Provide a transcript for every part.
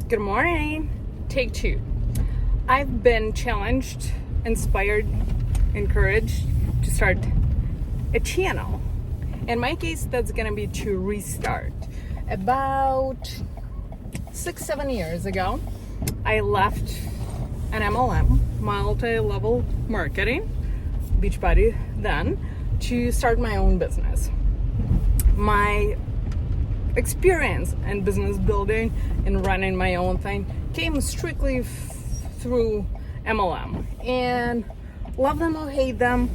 Good morning. Take two. I've been challenged, inspired, encouraged to start a channel. In my case, that's gonna be to restart. About 6-7 years ago, I left an MLM, multi-level marketing, Beachbody then, to start my own business. My experience in business building and running my own thing came strictly through MLM, and love them or hate them,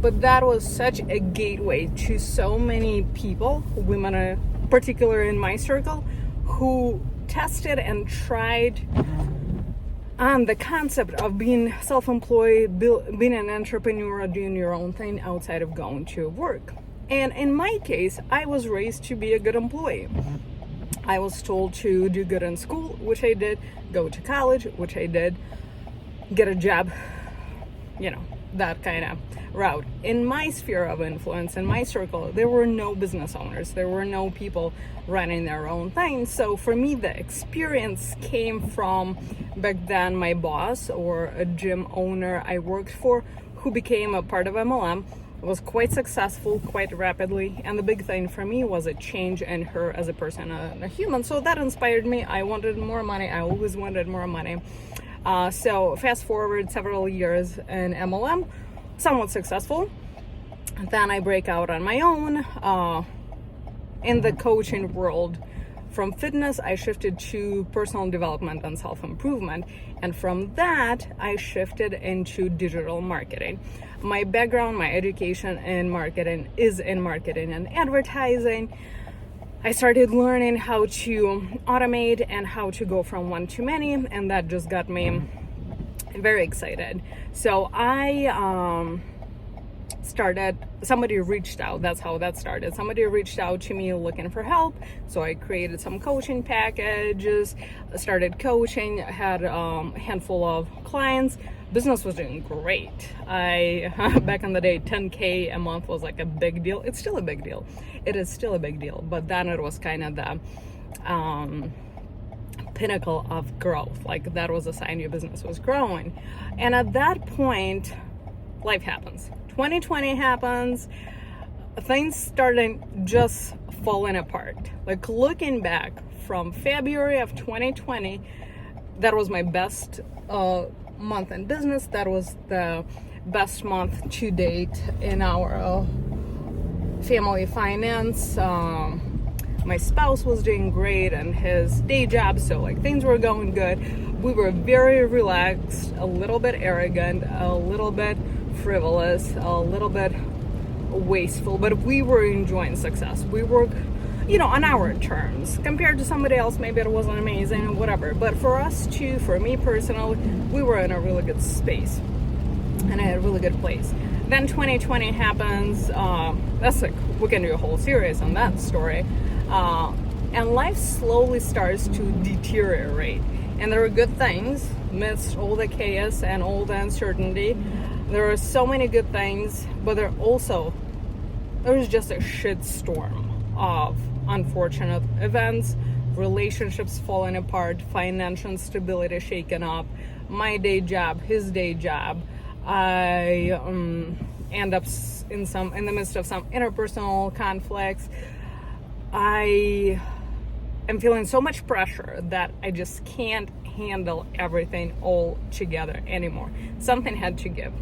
but that was such a gateway to so many people, women particularly in my circle, who tested and tried on the concept of being self-employed, being an entrepreneur, doing your own thing outside of going to work. And in my case, I was raised to be a good employee. I was told to do good in school, which I did, go to college, which I did, get a job, that kind of route. In my sphere of influence, in my circle, there were no business owners. There were no people running their own thing. So for me, the experience came from back then my boss or a gym owner I worked for who became a part of MLM. Was quite successful quite rapidly, and the big thing for me was a change in her as a person, a human. So that inspired me. I wanted more money. I always wanted more money. So fast forward several years in MLM, somewhat successful. Then I break out on my own in the coaching world. From fitness, I shifted to personal development and self-improvement. And from that, I shifted into digital marketing. My background, my education in marketing is in marketing and advertising. I started learning how to automate and how to go from one to many, and that just got me very excited. So somebody reached out. That's how that started. Somebody reached out to me looking for help. So I created some coaching packages, started coaching, had a handful of clients. Business was doing great. Back in the day, 10K a month was like a big deal. It's still a big deal. It is still a big deal. But then it was kind of the pinnacle of growth. Like that was a sign your business was growing. And at that point, life happens. 2020 happens, things started just falling apart. Like looking back from February of 2020, that was my best month in business. That was the best month to date in our family finance. My spouse was doing great in his day job, so like things were going good. We were very relaxed, a little bit arrogant, a little bit frivolous, a little bit wasteful, but we were enjoying success. We were, on our terms. Compared to somebody else, maybe it wasn't amazing or whatever. But for me personally, we were in a really good space and a really good place. Then 2020 happens. We can do a whole series on that story. And life slowly starts to deteriorate. And there are good things amidst all the chaos and all the uncertainty. There are so many good things, but there's just a shitstorm of unfortunate events, relationships falling apart, financial instability shaken up, my day job, his day job. I end up in the midst of some interpersonal conflicts. I am feeling so much pressure that I just can't handle everything all together anymore. Something had to give.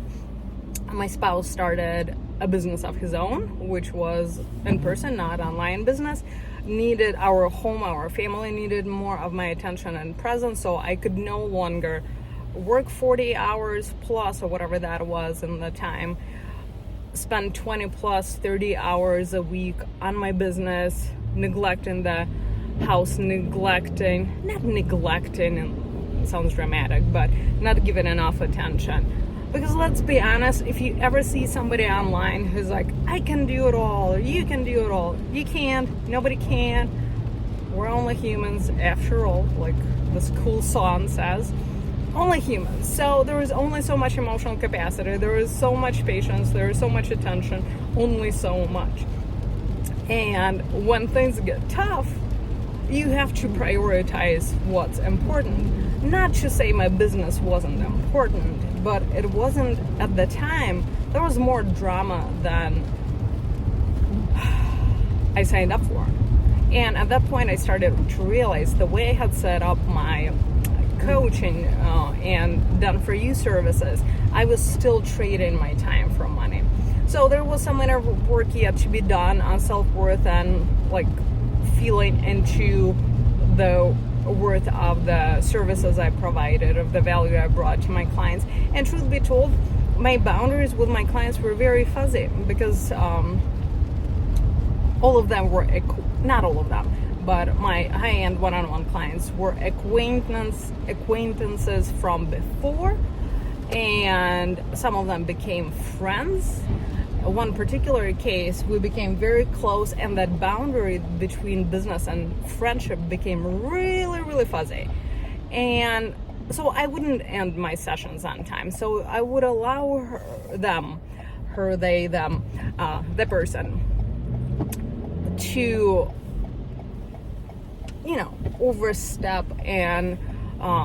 My spouse started a business of his own, which was in person, not online business. Needed our home, our family needed more of my attention and presence, so I could no longer work 40 hours plus or whatever that was in the time, spend 20 plus 30 hours a week on my business, neglecting the house, not neglecting, it sounds dramatic, but not giving enough attention. Because let's be honest, if you ever see somebody online who's like, I can do it all, or you can do it all, you can't, nobody can. We're only humans after all, like this cool song says. Only humans. So there is only so much emotional capacity, there is so much patience, there is so much attention, only so much. And when things get tough, you have to prioritize what's important. Not to say my business wasn't important, but it wasn't at the time. There was more drama than I signed up for. And at that point, I started to realize the way I had set up my coaching and done for you services, I was still trading my time for money. So there was some inner work yet to be done on self-worth and like feeling into the worth of the services I provided, of the value I brought to my clients. And truth be told, my boundaries with my clients were very fuzzy because all of them were, not all of them, but my high-end one-on-one clients were acquaintances from before, and some of them became friends. One particular case, we became very close, and that boundary between business and friendship became really, really fuzzy. And so I wouldn't end my sessions on time. So I would allow the person to, overstep and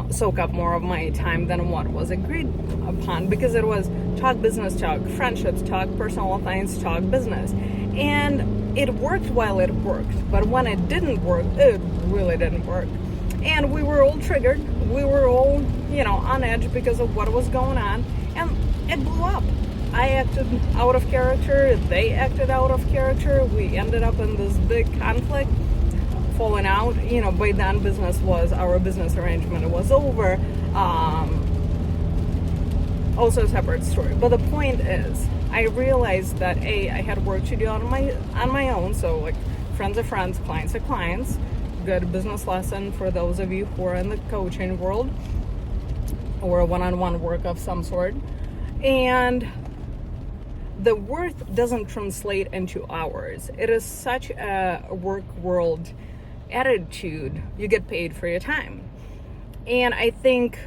soak up more of my time than what was agreed upon, because it was talk business, talk friendships, talk personal things, talk business. And it worked while it worked, but when it didn't work, it really didn't work. And we were all triggered. We were all, on edge because of what was going on, and it blew up. I acted out of character, they acted out of character, we ended up in this big conflict, falling out. By then our business arrangement was over. Also a separate story. But the point is, I realized that I had work to do on my own. So like friends are friends, clients are clients. Good business lesson for those of you who are in the coaching world or one-on-one work of some sort. And the worth doesn't translate into hours. It is such a work world attitude. You get paid for your time. And I think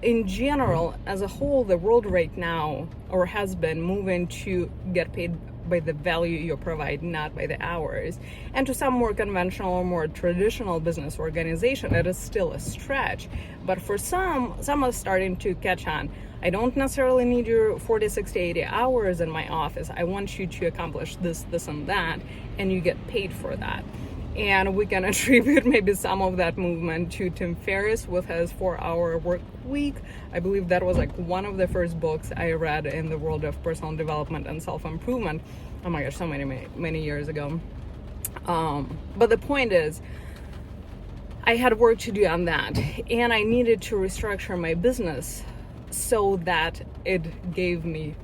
in general, as a whole, the world right now, or has been, moving to get paid by the value you provide, not by the hours. And to some more conventional or more traditional business organization, it is still a stretch. But for some are starting to catch on. I don't necessarily need your 40, 60, 80 hours in my office. I want you to accomplish this, and that, and you get paid for that. And we can attribute maybe some of that movement to Tim Ferriss with his 4-hour work week. I believe that was like one of the first books I read in the world of personal development and self-improvement. Oh my gosh, so many years ago. But the point is, I had work to do on that, and I needed to restructure my business so that it gave me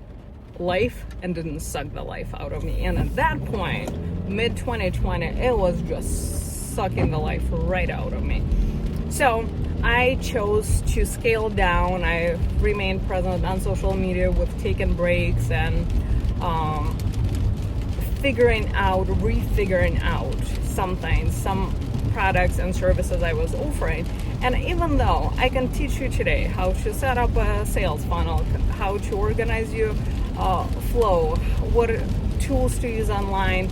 life and didn't suck the life out of me. And at that point, mid-2020, it was just sucking the life right out of me. So I chose to scale down. I remained present on social media with taking breaks and refiguring out some products and services I was offering. And even though I can teach you today how to set up a sales funnel, how to organize your flow, what tools to use online,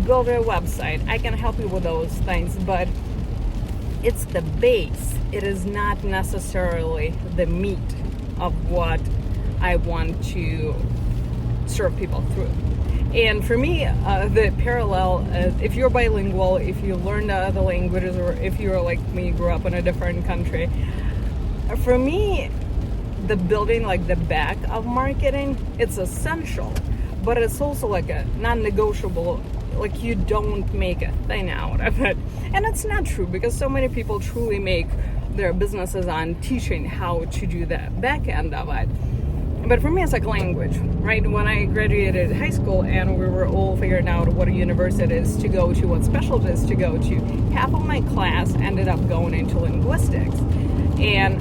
build a website, I can help you with those things, but it's the base. It is not necessarily the meat of what I want to serve people through. And for me, the parallel is, if you're bilingual, if you learn other languages, or if you're like me, grew up in a different country, for me, the building, like the back of marketing, it's essential, but it's also like a non-negotiable. Like, you don't make a thing out of it. And it's not true, because so many people truly make their businesses on teaching how to do the back end of it. But for me, it's like language, right? When I graduated high school and we were all figuring out what a universities to go to, what specialties to go to, half of my class ended up going into linguistics. And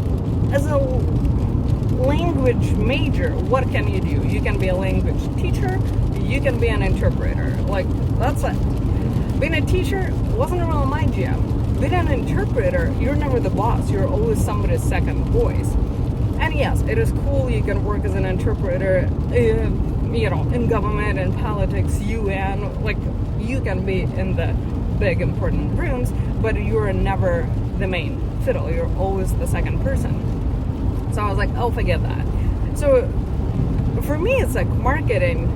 as a language major, what can you do? You can be a language teacher, you can be an interpreter. Like, that's it. Being a teacher wasn't really my jam. Being an interpreter, you're never the boss. You're always somebody's second voice. And yes, it is cool. You can work as an interpreter, in government and politics, UN. Like, you can be in the big important rooms, but you're never the main fiddle. You're always the second person. So I was like, oh, forget that. So for me, it's like marketing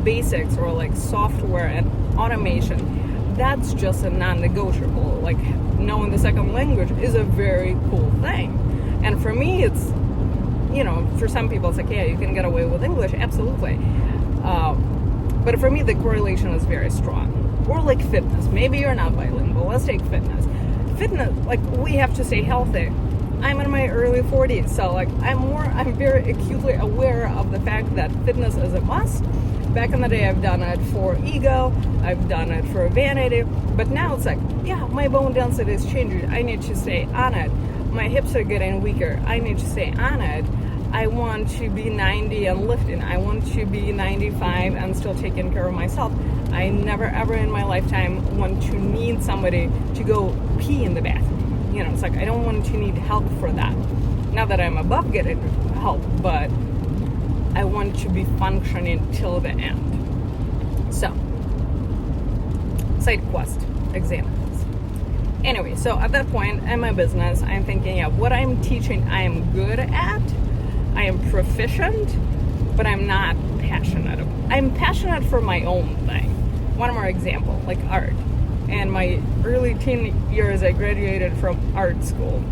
basics, or like software and automation. That's just a non-negotiable. Like knowing the second language is a very cool thing. And for me, it's, for some people it's like, yeah, you can get away with English, absolutely. But for me, the correlation is very strong. Or like fitness. Maybe you're not bilingual. Let's take fitness. Fitness, like we have to stay healthy. I'm in my early 40s, so like I'm very acutely aware of the fact that fitness is a must. Back in the day, I've done it for ego, I've done it for vanity, but now it's like, yeah, my bone density is changing. I need to stay on it. My hips are getting weaker. I need to stay on it. I want to be 90 and lifting. I want to be 95 and still taking care of myself. I never ever in my lifetime want to need somebody to go pee in the bathroom. It's like I don't want to need help for that. Not that I'm above getting help, but I want to be functioning till the end. So, side quest examples. Anyway, so at that point in my business, I'm thinking, yeah, what I'm teaching, I am good at, I am proficient, but I'm not passionate. I'm passionate for my own thing. One more example, like art. In my early teen years, I graduated from art school.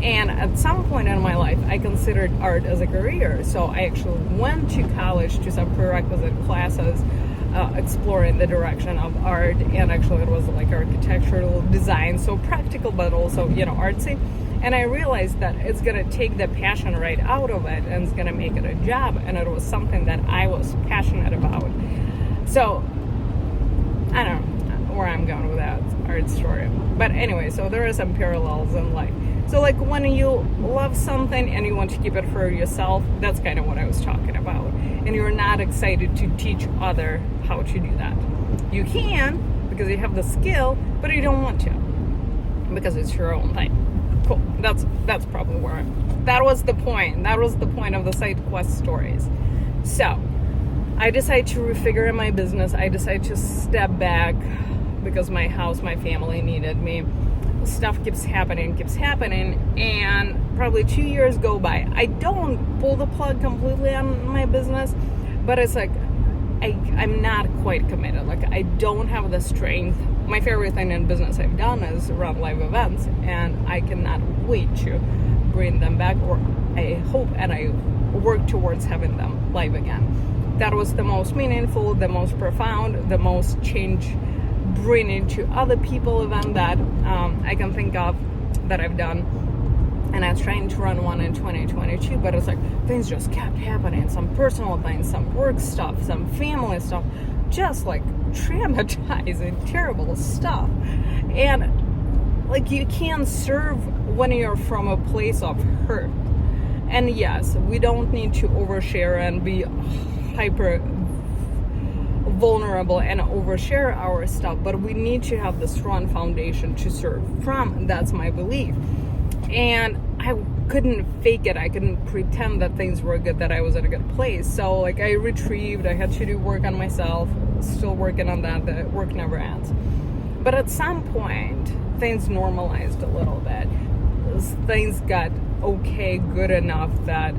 And at some point in my life, I considered art as a career. So I actually went to college to some prerequisite classes, exploring the direction of art. And actually it was like architectural design, so practical, but also, artsy. And I realized that it's going to take the passion right out of it and it's going to make it a job. And it was something that I was passionate about. So, I don't know where I'm going with that art story. But anyway, so there are some parallels in life. So like when you love something and you want to keep it for yourself, that's kind of what I was talking about. And you're not excited to teach other how to do that. You can, because you have the skill, but you don't want to, because it's your own thing. Cool. That's probably where that was the point. That was the point of the side quest stories. So I decided to refigure my business. I decided to step back because my house, my family needed me. Stuff keeps happening, and probably 2 years go by. I don't pull the plug completely on my business, but it's like I'm not quite committed. Like I don't have the strength. My favorite thing in business I've done is run live events, and I cannot wait to bring them back, or I hope and I work towards having them live again. That was the most meaningful, the most profound, the most change bringing to other people event that I can think of that I've done. And I was trying to run one in 2022, but it's like things just kept happening. Some personal things, some work stuff, some family stuff, just like traumatizing, terrible stuff. And like you can't serve when you're from a place of hurt. And yes, we don't need to overshare and be hyper vulnerable and overshare our stuff, but we need to have the strong foundation to serve from. That's my belief. And I couldn't fake it. I couldn't pretend that things were good, that I was in a good place. So like I retrieved, I had to do work on myself, still working on that. The work never ends. But at some point, things normalized a little bit. Things got okay, good enough that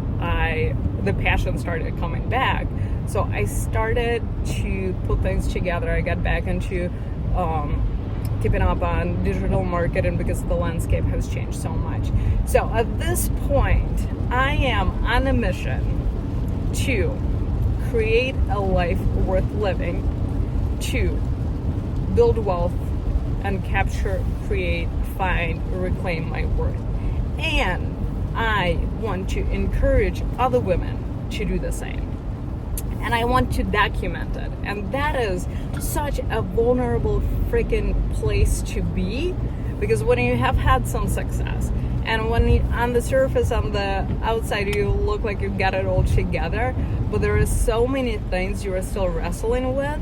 the passion started coming back. So I started to put things together. I got back into keeping up on digital marketing because the landscape has changed so much. So at this point, I am on a mission to create a life worth living, to build wealth and capture, create, find, reclaim my worth. And I want to encourage other women to do the same. And I want to document it. And that is such a vulnerable freaking place to be, because when you have had some success and when you, on the surface, on the outside, you look like you got it all together, but there are so many things you are still wrestling with.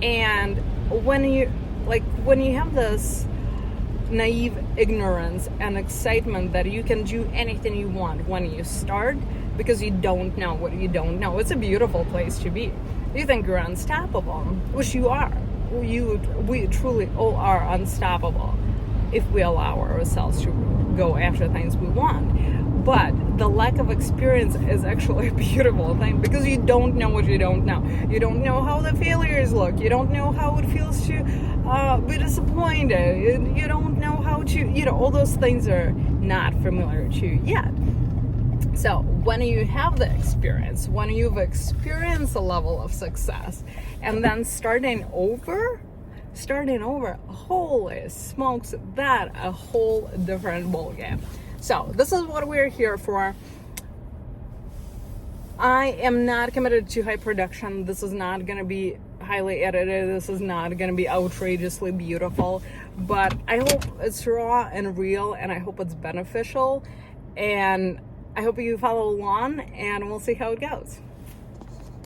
And when you have this naive ignorance and excitement that you can do anything you want when you start, because you don't know what you don't know. It's a beautiful place to be. You think you're unstoppable, which you are. we truly all are unstoppable if we allow ourselves to go after things we want. But the lack of experience is actually a beautiful thing, because you don't know what you don't know. You don't know how the failures look. You don't know how it feels to be disappointed. You don't know how to, all those things are not familiar to you yet. So when you have the experience, when you've experienced a level of success, and then starting over, holy smokes, that a whole different ballgame. So this is what we're here for. I am not committed to high production. This is not going to be highly edited. This is not going to be outrageously beautiful. But I hope it's raw and real, and I hope it's beneficial. And I hope you follow along, and we'll see how it goes.